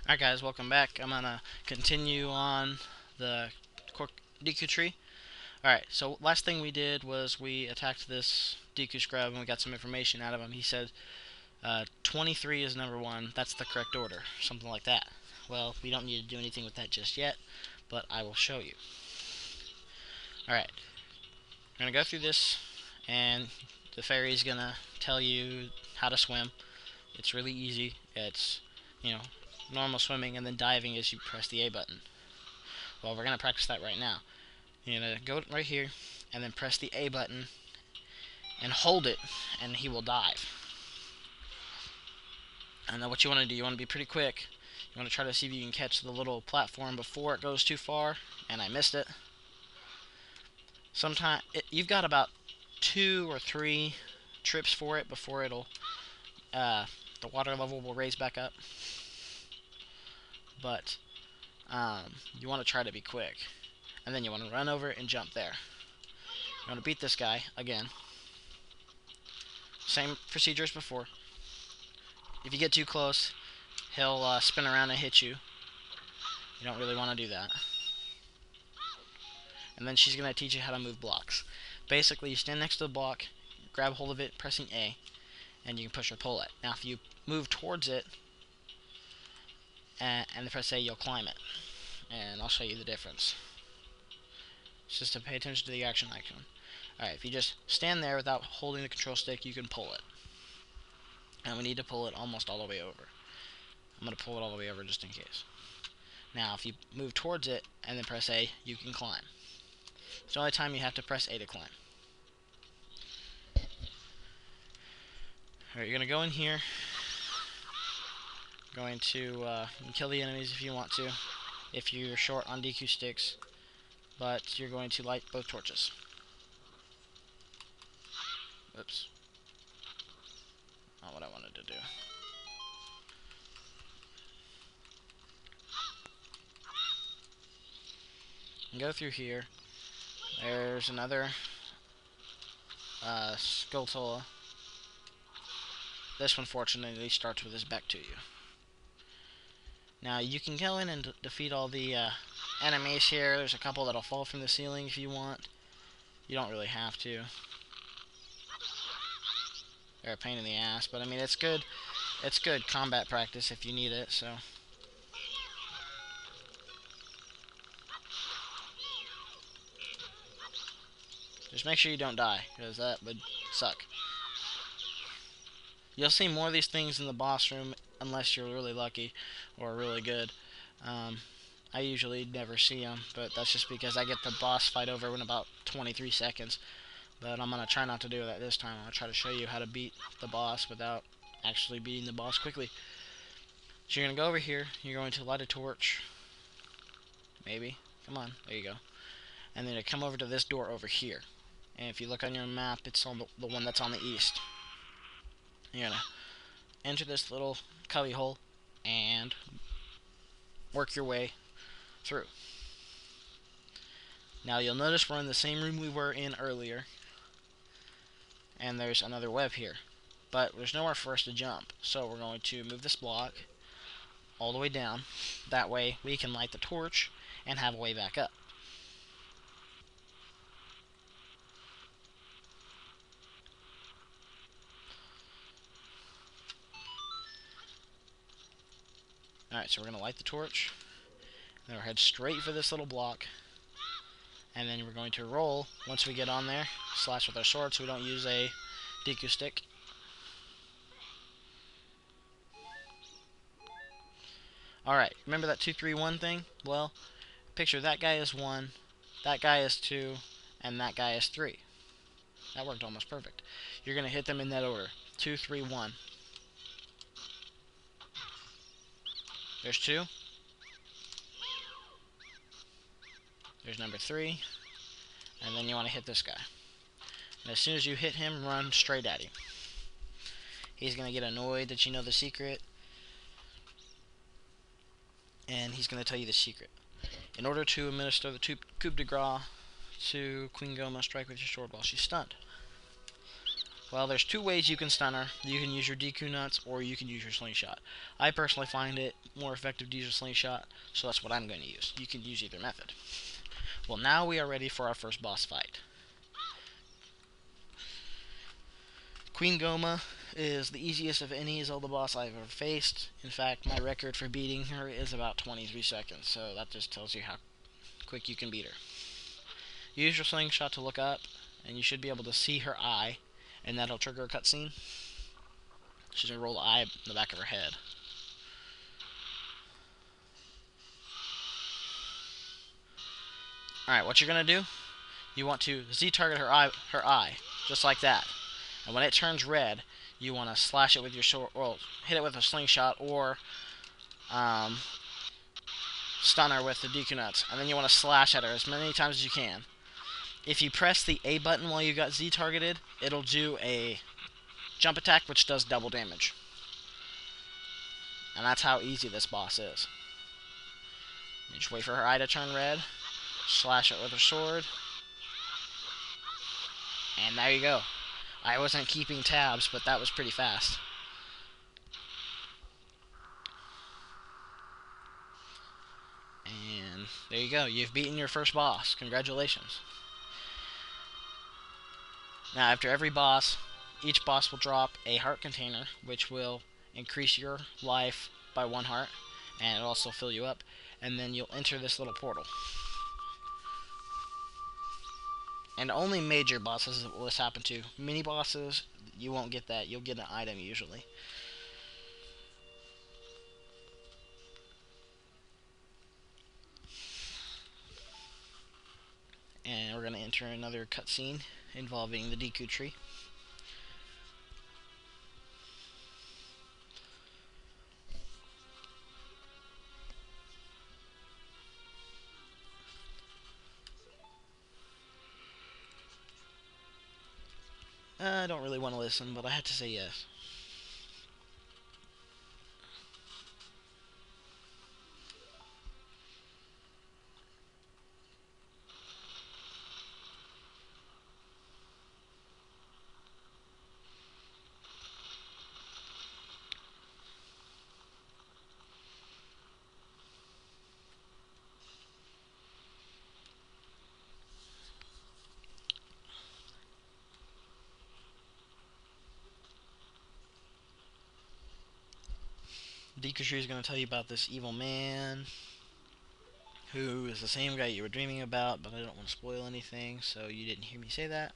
Alright guys, welcome back. I'm gonna continue on the Deku Tree. Alright, so last thing we did was we attacked this Deku Scrub and we got some information out of him. He said 23 is number 1, that's the correct order, something like that. Well, we don't need to do anything with that just yet, but I will show you. Alright, we're gonna go through this and the fairy's gonna tell you how to swim. It's really easy. It's, you know, normal swimming, and then diving is you press the A button. Well, we're going to practice that right now. You're going to go right here, and then press the A button, and hold it, and he will dive. And then what you want to do, you want to be pretty quick. You want to try to see if you can catch the little platform before it goes too far, and I missed it. You've got about 2 or 3 trips for it before it'll the water level will raise back up. But you want to try to be quick. And then you want to run over and jump there. You want to beat this guy again. Same procedure as before. If you get too close, he'll spin around and hit you. You don't really want to do that. And then she's going to teach you how to move blocks. Basically, you stand next to the block, grab hold of it, pressing A, and you can push or pull it. Now, if you move towards it, and press A, you'll climb it. And I'll show you the difference. It's just to pay attention to the action icon. Alright, if you just stand there without holding the control stick, you can pull it. And we need to pull it almost all the way over. I'm going to pull it all the way over just in case. Now, if you move towards it and then press A, you can climb. It's the only time you have to press A to climb. Alright, you're going to go in here. Going to you can kill the enemies if you want to, if you're short on DQ sticks, but you're going to light both torches. Oops. Not what I wanted to do. And go through here. There's another Skulltula. This one fortunately starts with his back to you. Now you can go in and defeat all the enemies here. There's a couple that'll fall from the ceiling if you want. You don't really have to. They're a pain in the ass, but I mean it's good. It's good combat practice if you need it. So. Just make sure you don't die, because that would suck. You'll see more of these things in the boss room unless you're really lucky or really good. I usually never see them, but that's just because I get the boss fight over in about 23 seconds. But I'm going to try not to do that this time. I'm going to try to show you how to beat the boss without actually beating the boss quickly. So you're going to go over here. You're going to light a torch. Maybe. Come on. There you go. And then you come over to this door over here. And if you look on your map, it's on the one that's on the east. You're going to enter this little cubby hole and work your way through. Now you'll notice we're in the same room we were in earlier. And there's another web here. But there's nowhere for us to jump. So we're going to move this block all the way down. That way we can light the torch and have a way back up. Alright, so we're going to light the torch. Then we'll head straight for this little block. And then we're going to roll once we get on there. Slash with our sword so we don't use a DQ stick. Alright, remember that 2-3-1 thing? Well, picture that guy is 1, that guy is 2, and that guy is 3. That worked almost perfect. You're going to hit them in that order. 2, 3, 1. There's 2. There's number 3. And then you want to hit this guy. And as soon as you hit him, run straight at him. He's going to get annoyed that you know the secret. And he's going to tell you the secret. In order to administer the coup de grace to Queen Go, must strike with your sword while she's stunned. Well, there's two ways you can stun her. You can use your Deku Nuts, or you can use your Slingshot. I personally find it more effective to use a Slingshot, so that's what I'm going to use. You can use either method. Well, now we are ready for our first boss fight. Queen Goma is the easiest of any Zelda boss I've ever faced. In fact, my record for beating her is about 23 seconds, so that just tells you how quick you can beat her. Use your Slingshot to look up, and you should be able to see her eye, and that'll trigger a cutscene. She's going to roll the eye in the back of her head. Alright, what you're going to do, you want to Z-target her eye, just like that. And when it turns red, you want to slash it with your sword, or hit it with a Slingshot, or stun her with the Deku Nuts. And then you want to slash at her as many times as you can. If you press the A button while you got Z-targeted, it'll do a jump attack, which does double damage. And that's how easy this boss is. You just wait for her eye to turn red, slash it with her sword, and there you go. I wasn't keeping tabs, but that was pretty fast. And there you go. You've beaten your first boss. Congratulations. Now, after every boss, each boss will drop a heart container, which will increase your life by 1 heart, and it'll also fill you up. And then you'll enter this little portal. And only major bosses will this happen to. Mini bosses, you won't get that. You'll get an item usually. And we're going to enter another cutscene involving the Deku Tree. I don't really want to listen, but I had to say yes. Deku Tree is going to tell you about this evil man who is the same guy you were dreaming about, but I don't want to spoil anything, so you didn't hear me say that.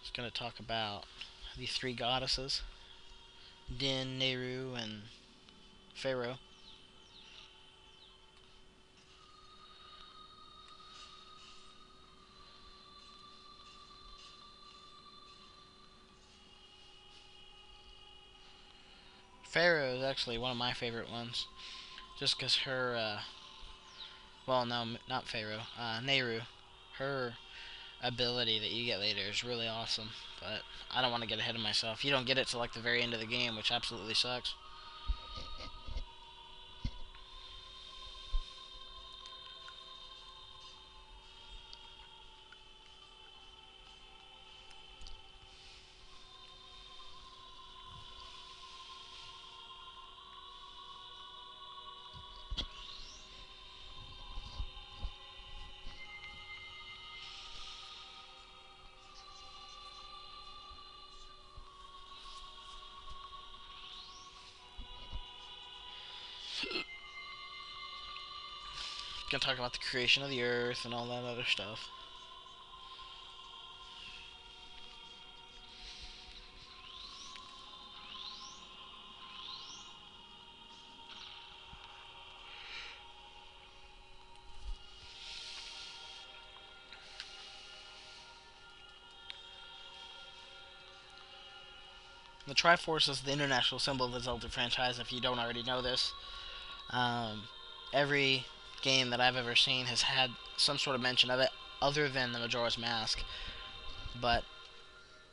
It's going to talk about these 3 goddesses, Din, Nehru, and Pharaoh. Pharaoh is actually one of my favorite ones, just because her, well, no, not Pharaoh, Nehru, her ability that you get later is really awesome, but I don't want to get ahead of myself. You don't get it till like the very end of the game, which absolutely sucks. Gonna talk about the creation of the earth and all that other stuff. The Triforce is the international symbol of the Zelda franchise, if you don't already know this. Every game that I've ever seen has had some sort of mention of it, other than the Majora's Mask. But,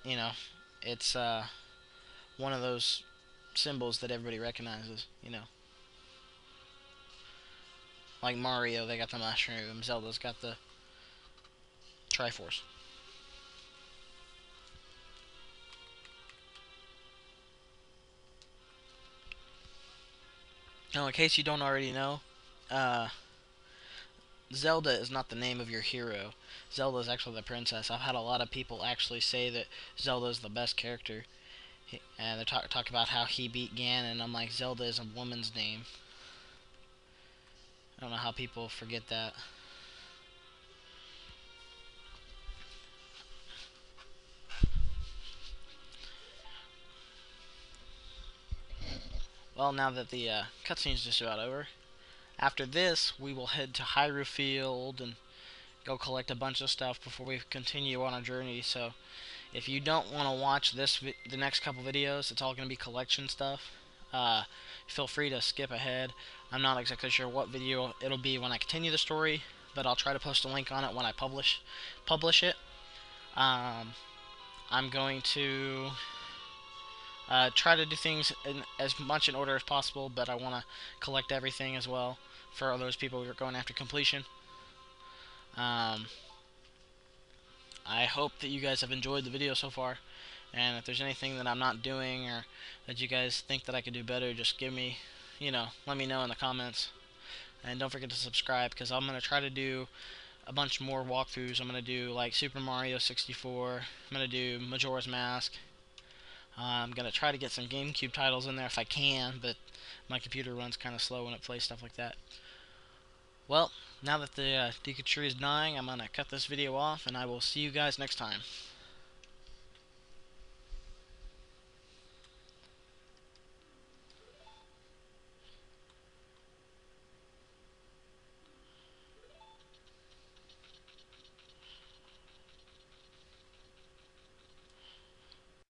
you know, it's one of those symbols that everybody recognizes, you know. Like Mario, they got the mushroom. Zelda's got the Triforce. Now, in case you don't already know, uh, Zelda is not the name of your hero. Zelda is actually the princess. I've had a lot of people actually say that Zelda is the best character, and they talk about how he beat Ganon. I'm like, Zelda is a woman's name. I don't know how people forget that. Well, now that the cutscene's just about over, after this, we will head to Hyrule Field and go collect a bunch of stuff before we continue on our journey. So, if you don't want to watch the next couple videos, it's all going to be collection stuff. Feel free to skip ahead. I'm not exactly sure what video it'll be when I continue the story, but I'll try to post a link on it when I publish it. I'm going to try to do things as much in order as possible, but I want to collect everything as well for those people who are going after completion. Um, I hope that you guys have enjoyed the video so far, and if there's anything that I'm not doing or that you guys think that I could do better, just give me, let me know in the comments. And don't forget to subscribe, because I'm going to try to do a bunch more walkthroughs. I'm going to do like Super Mario 64, I'm going to do Majora's Mask. I'm going to try to get some GameCube titles in there if I can, but my computer runs kind of slow when it plays stuff like that. Well, now that the Deku Tree is dying, I'm going to cut this video off, and I will see you guys next time.